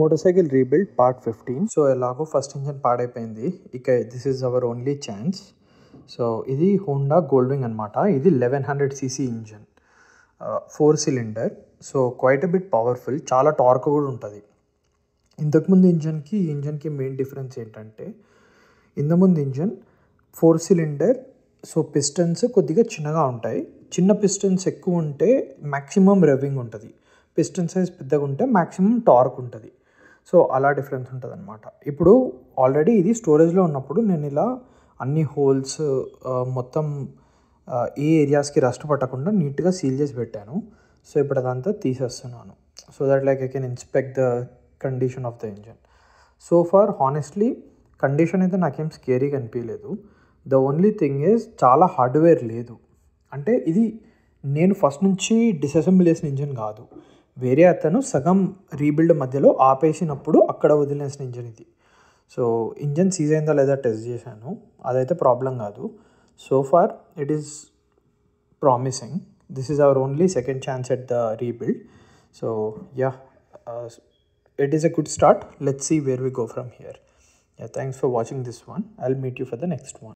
Motorcycle rebuild part 15. So ఎలాగో first engine పాడైపోయింది, ఇక this is our only chance. So ఇది హోండా గోల్డ్వింగ్ అనమాట. ఇది 1100cc engine, 4 cylinder. So quite a bit powerful, చాలా టార్క్ కూడా ఉంటుంది. ఇంతకుముందు ఇంజన్కి ఈ ఇంజన్కి మెయిన్ డిఫరెన్స్ ఏంటంటే, ఇంతకుముందు ఇంజన్ 4 సిలిండర్. సో పిస్టన్స్ కొద్దిగా చిన్నగా ఉంటాయి. చిన్న పిస్టన్స్ ఎక్కువ ఉంటే మ్యాక్సిమం రెవింగ్ ఉంటుంది, పిస్టన్ సైజ్ పెద్దగా ఉంటే మ్యాక్సిమం టార్క్ ఉంటుంది. సో అలా డిఫరెన్స్ ఉంటుంది అనమాట. ఇప్పుడు ఆల్రెడీ ఇది స్టోరేజ్లో ఉన్నప్పుడు నేను ఇలా అన్ని హోల్స్ మొత్తం ఏ ఏరియాస్కి రస్ట్ పట్టకుండా నీట్గా సీల్ చేసి పెట్టాను. సో ఇప్పుడు అదంతా తీసేస్తున్నాను, so that like I can inspect the condition of the engine. So far honestly condition అయితే నాకేం స్కేరీగా అనిపించలేదు. ద ఓన్లీ థింగ్ ఈజ్ చాలా హార్డ్వేర్ లేదు. అంటే ఇది నేను ఫస్ట్ నుంచి డిసెసెంబుల్ చేసిన ఇంజన్ కాదు, వేరే అతను సగం రీబిల్డ్ మధ్యలో ఆపేసినప్పుడు అక్కడ వదిలేసిన ఇంజన్ ఇది. సో ఇంజన్ సీజ్ అయిందా లేదా టెస్ట్ చేశాను, అదైతే ప్రాబ్లం కాదు. So far it is promising. This is our only second chance at the rebuild. So yeah, it is a good start. Let's see where we go from here. Yeah, thanks for watching this one. I'll meet you for the next one.